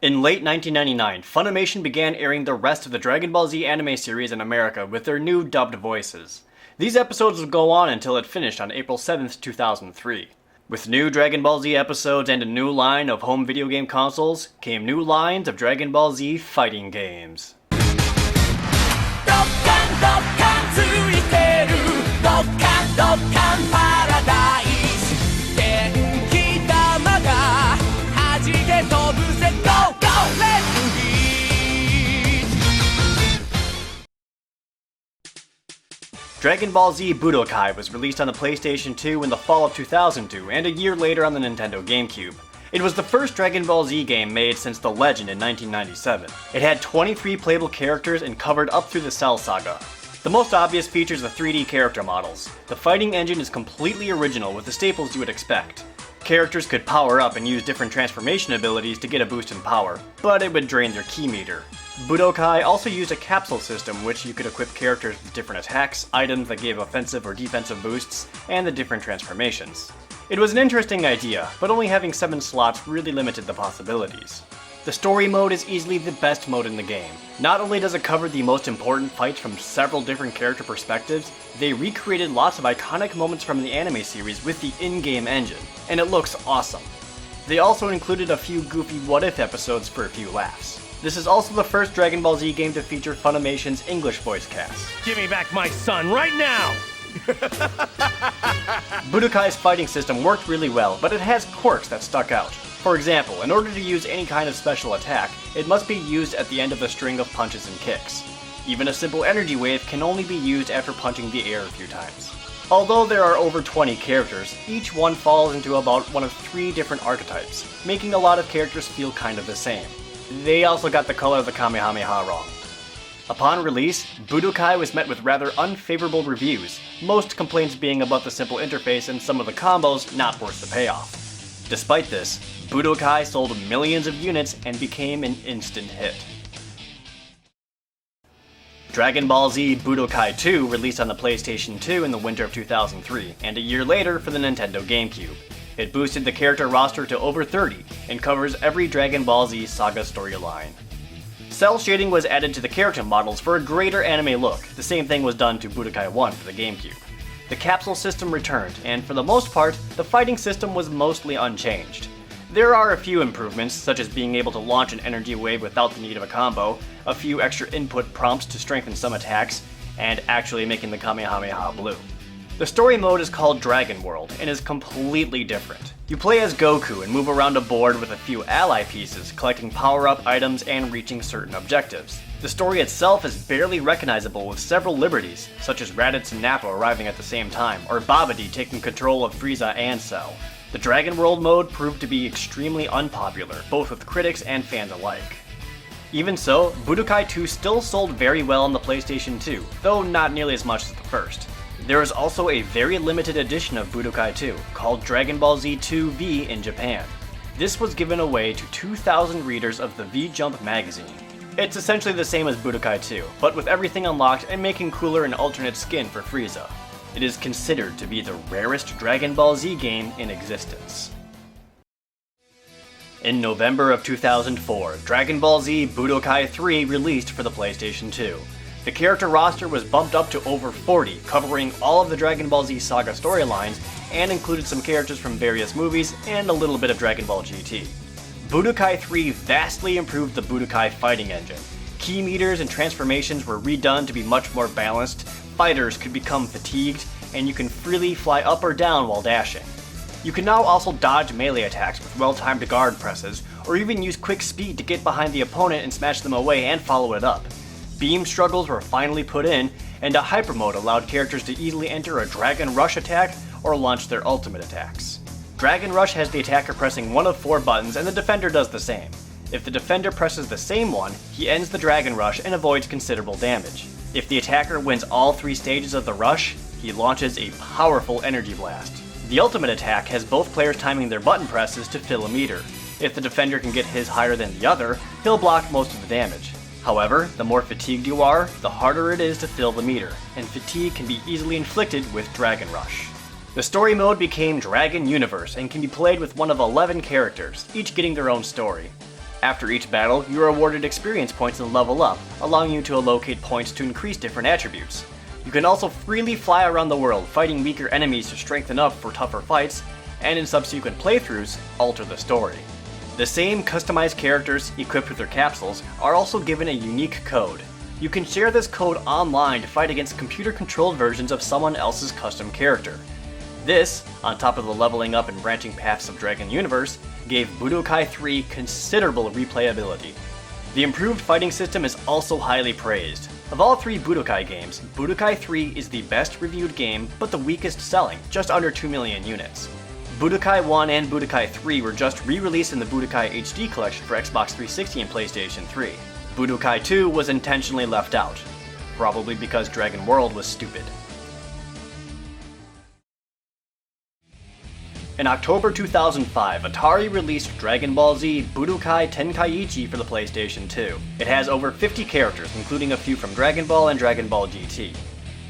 In late 1999, Funimation began airing the rest of the Dragon Ball Z anime series in America with their new dubbed voices. These episodes would go on until it finished on April 7th, 2003. With new Dragon Ball Z episodes and a new line of home video game consoles, came new lines of Dragon Ball Z fighting games. Dragon Ball Z Budokai was released on the PlayStation 2 in the fall of 2002 and a year later on the Nintendo GameCube. It was the first Dragon Ball Z game made since The Legend in 1997. It had 23 playable characters and covered up through the Cell Saga. The most obvious features are the 3D character models. The fighting engine is completely original with the staples you would expect. Characters could power up and use different transformation abilities to get a boost in power, but it would drain their ki meter. Budokai also used a capsule system which you could equip characters with different attacks, items that gave offensive or defensive boosts, and the different transformations. It was an interesting idea, but only having 7 slots really limited the possibilities. The story mode is easily the best mode in the game. Not only does it cover the most important fights from several different character perspectives, they recreated lots of iconic moments from the anime series with the in-game engine, and it looks awesome. They also included a few goofy what-if episodes for a few laughs. This is also the first Dragon Ball Z game to feature Funimation's English voice cast. Give me back my son right now! Budokai's fighting system worked really well, but it has quirks that stuck out. For example, in order to use any kind of special attack, it must be used at the end of a string of punches and kicks. Even a simple energy wave can only be used after punching the air a few times. Although there are over 20 characters, each one falls into about one of 3 different archetypes, making a lot of characters feel kind of the same. They also got the color of the Kamehameha wrong. Upon release, Budokai was met with rather unfavorable reviews, most complaints being about the simple interface and some of the combos not worth the payoff. Despite this, Budokai sold millions of units and became an instant hit. Dragon Ball Z Budokai 2 released on the PlayStation 2 in the winter of 2003, and a year later for the Nintendo GameCube. It boosted the character roster to over 30, and covers every Dragon Ball Z saga storyline. Cell shading was added to the character models for a greater anime look. The same thing was done to Budokai 1 for the GameCube. The capsule system returned, and for the most part, the fighting system was mostly unchanged. There are a few improvements, such as being able to launch an energy wave without the need of a combo, a few extra input prompts to strengthen some attacks, and actually making the Kamehameha blue. The story mode is called Dragon World, and is completely different. You play as Goku and move around a board with a few ally pieces, collecting power-up items and reaching certain objectives. The story itself is barely recognizable with several liberties, such as Raditz and Nappa arriving at the same time, or Babidi taking control of Frieza and Cell. The Dragon World mode proved to be extremely unpopular, both with critics and fans alike. Even so, Budokai 2 still sold very well on the PlayStation 2, though not nearly as much as the first. There is also a very limited edition of Budokai 2, called Dragon Ball Z 2V in Japan. This was given away to 2,000 readers of the V-Jump magazine. It's essentially the same as Budokai 2, but with everything unlocked and making cooler and alternate skin for Frieza. It is considered to be the rarest Dragon Ball Z game in existence. In November of 2004, Dragon Ball Z Budokai 3 released for the PlayStation 2. The character roster was bumped up to over 40, covering all of the Dragon Ball Z saga storylines, and included some characters from various movies and a little bit of Dragon Ball GT. Budokai 3 vastly improved the Budokai fighting engine. Ki meters and transformations were redone to be much more balanced, fighters could become fatigued, and you can freely fly up or down while dashing. You can now also dodge melee attacks with well-timed guard presses, or even use quick speed to get behind the opponent and smash them away and follow it up. Beam struggles were finally put in, and a hyper mode allowed characters to easily enter a Dragon Rush attack or launch their ultimate attacks. Dragon Rush has the attacker pressing one of 4 buttons, and the defender does the same. If the defender presses the same one, he ends the Dragon Rush and avoids considerable damage. If the attacker wins all 3 stages of the rush, he launches a powerful energy blast. The ultimate attack has both players timing their button presses to fill a meter. If the defender can get his higher than the other, he'll block most of the damage. However, the more fatigued you are, the harder it is to fill the meter, and fatigue can be easily inflicted with Dragon Rush. The story mode became Dragon Universe and can be played with one of 11 characters, each getting their own story. After each battle, you are awarded experience points and level up, allowing you to allocate points to increase different attributes. You can also freely fly around the world, fighting weaker enemies to strengthen up for tougher fights, and in subsequent playthroughs, alter the story. The same customized characters, equipped with their capsules, are also given a unique code. You can share this code online to fight against computer-controlled versions of someone else's custom character. This, on top of the leveling up and branching paths of Dragon Universe, gave Budokai 3 considerable replayability. The improved fighting system is also highly praised. Of all 3 Budokai games, Budokai 3 is the best reviewed game, but the weakest selling, just under 2 million units. Budokai 1 and Budokai 3 were just re-released in the Budokai HD collection for Xbox 360 and PlayStation 3. Budokai 2 was intentionally left out, probably because Dragon World was stupid. In October 2005, Atari released Dragon Ball Z Budokai Tenkaichi for the PlayStation 2. It has over 50 characters, including a few from Dragon Ball and Dragon Ball GT.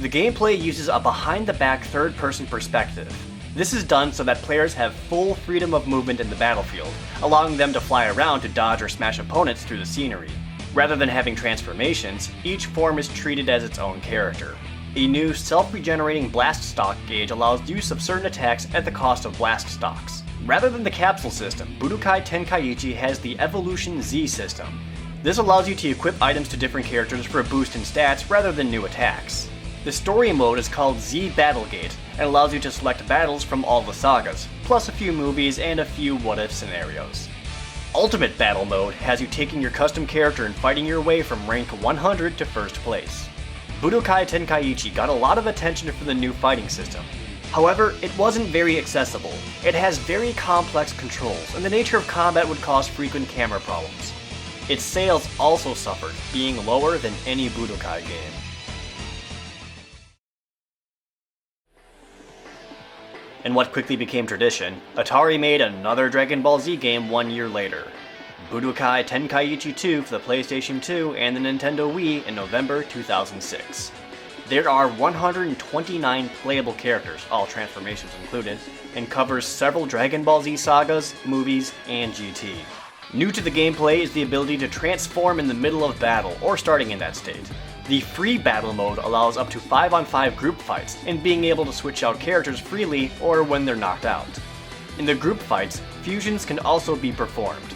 The gameplay uses a behind-the-back third-person perspective. This is done so that players have full freedom of movement in the battlefield, allowing them to fly around to dodge or smash opponents through the scenery. Rather than having transformations, each form is treated as its own character. A new self-regenerating blast stock gauge allows use of certain attacks at the cost of blast stocks. Rather than the capsule system, Budokai Tenkaichi has the Evolution Z system. This allows you to equip items to different characters for a boost in stats rather than new attacks. The story mode is called Z Battlegate and allows you to select battles from all the sagas, plus a few movies and a few what-if scenarios. Ultimate Battle Mode has you taking your custom character and fighting your way from rank 100 to first place. Budokai Tenkaichi got a lot of attention for the new fighting system. However, it wasn't very accessible. It has very complex controls, and the nature of combat would cause frequent camera problems. Its sales also suffered, being lower than any Budokai game. In what quickly became tradition, Atari made another Dragon Ball Z game 1 year later. Budokai Tenkaichi 2 for the PlayStation 2 and the Nintendo Wii in November 2006. There are 129 playable characters, all transformations included, and covers several Dragon Ball Z sagas, movies, and GT. New to the gameplay is the ability to transform in the middle of battle or starting in that state. The free battle mode allows up to 5-on-5 group fights and being able to switch out characters freely or when they're knocked out. In the group fights, fusions can also be performed.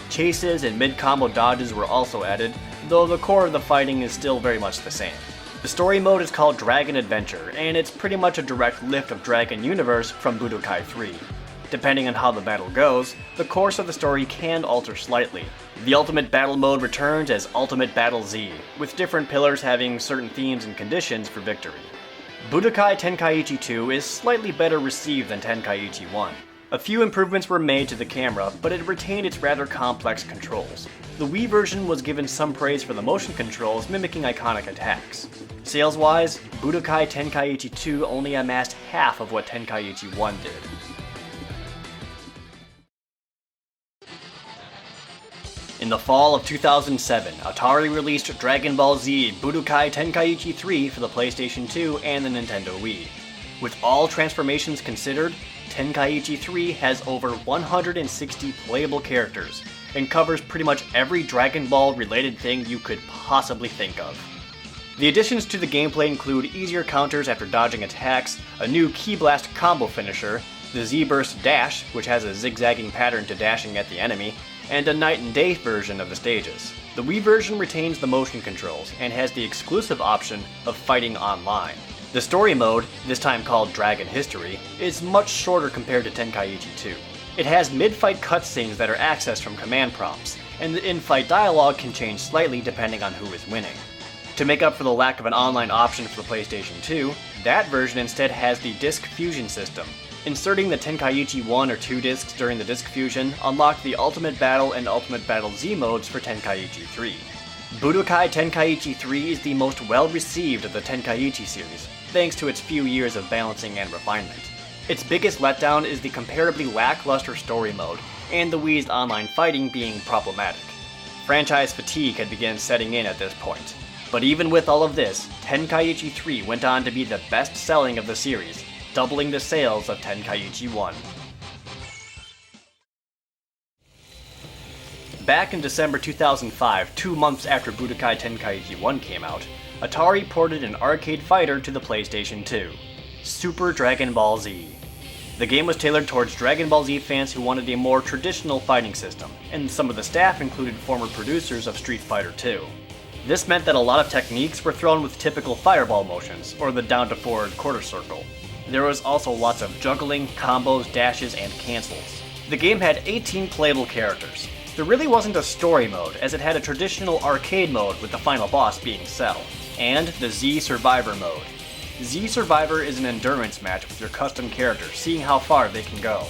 Chases and mid-combo dodges were also added, though the core of the fighting is still very much the same. The story mode is called Dragon Adventure, and it's pretty much a direct lift of Dragon Universe from Budokai 3. Depending on how the battle goes, the course of the story can alter slightly. The Ultimate Battle Mode returns as Ultimate Battle Z, with different pillars having certain themes and conditions for victory. Budokai Tenkaichi 2 is slightly better received than Tenkaichi 1. A few improvements were made to the camera, but it retained its rather complex controls. The Wii version was given some praise for the motion controls mimicking iconic attacks. Sales-wise, Budokai Tenkaichi 2 only amassed half of what Tenkaichi 1 did. In the fall of 2007, Atari released Dragon Ball Z Budokai Tenkaichi 3 for the PlayStation 2 and the Nintendo Wii. With all transformations considered, Tenkaichi 3 has over 160 playable characters, and covers pretty much every Dragon Ball related thing you could possibly think of. The additions to the gameplay include easier counters after dodging attacks, a new Ki Blast combo finisher, the Z-Burst Dash, which has a zigzagging pattern to dashing at the enemy, and a night and day version of the stages. The Wii version retains the motion controls, and has the exclusive option of fighting online. The story mode, this time called Dragon History, is much shorter compared to Tenkaichi 2. It has mid-fight cutscenes that are accessed from command prompts, and the in-fight dialogue can change slightly depending on who is winning. To make up for the lack of an online option for the PlayStation 2, that version instead has the disc fusion system. Inserting the Tenkaichi 1 or 2 discs during the disc fusion unlocked the Ultimate Battle and Ultimate Battle Z modes for Tenkaichi 3. Budokai Tenkaichi 3 is the most well-received of the Tenkaichi series, thanks to its few years of balancing and refinement. Its biggest letdown is the comparatively lackluster story mode, and the Wii's online fighting being problematic. Franchise fatigue had begun setting in at this point. But even with all of this, Tenkaichi 3 went on to be the best-selling of the series, doubling the sales of Tenkaichi 1. Back in December 2005, 2 months after Budokai Tenkaichi 1 came out, Atari ported an arcade fighter to the PlayStation 2, Super Dragon Ball Z. The game was tailored towards Dragon Ball Z fans who wanted a more traditional fighting system, and some of the staff included former producers of Street Fighter 2. This meant that a lot of techniques were thrown with typical fireball motions, or the down to forward quarter circle. There was also lots of juggling, combos, dashes, and cancels. The game had 18 playable characters. There really wasn't a story mode, as it had a traditional arcade mode with the final boss being Cell, and the Z Survivor mode. Z Survivor is an endurance match with your custom character, seeing how far they can go.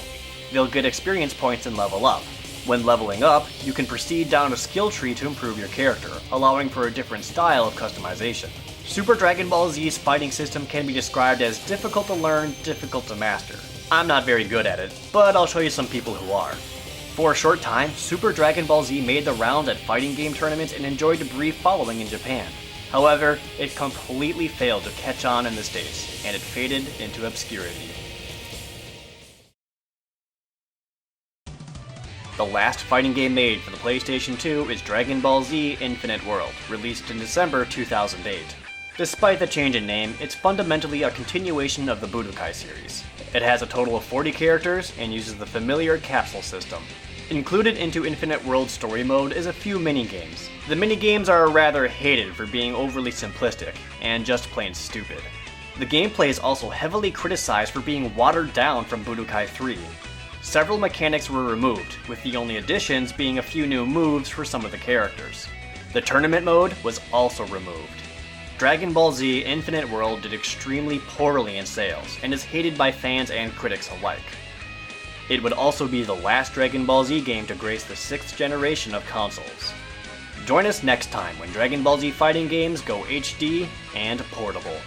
They'll get experience points and level up. When leveling up, you can proceed down a skill tree to improve your character, allowing for a different style of customization. Super Dragon Ball Z's fighting system can be described as difficult to learn, difficult to master. I'm not very good at it, but I'll show you some people who are. For a short time, Super Dragon Ball Z made the rounds at fighting game tournaments and enjoyed a brief following in Japan. However, it completely failed to catch on in the States, and it faded into obscurity. The last fighting game made for the PlayStation 2 is Dragon Ball Z Infinite World, released in December 2008. Despite the change in name, it's fundamentally a continuation of the Budokai series. It has a total of 40 characters and uses the familiar capsule system. Included into Infinite World story mode is a few minigames. The minigames are rather hated for being overly simplistic and just plain stupid. The gameplay is also heavily criticized for being watered down from Budokai 3. Several mechanics were removed, with the only additions being a few new moves for some of the characters. The tournament mode was also removed. Dragon Ball Z Infinite World did extremely poorly in sales, and is hated by fans and critics alike. It would also be the last Dragon Ball Z game to grace the 6th generation of consoles. Join us next time when Dragon Ball Z fighting games go HD and portable.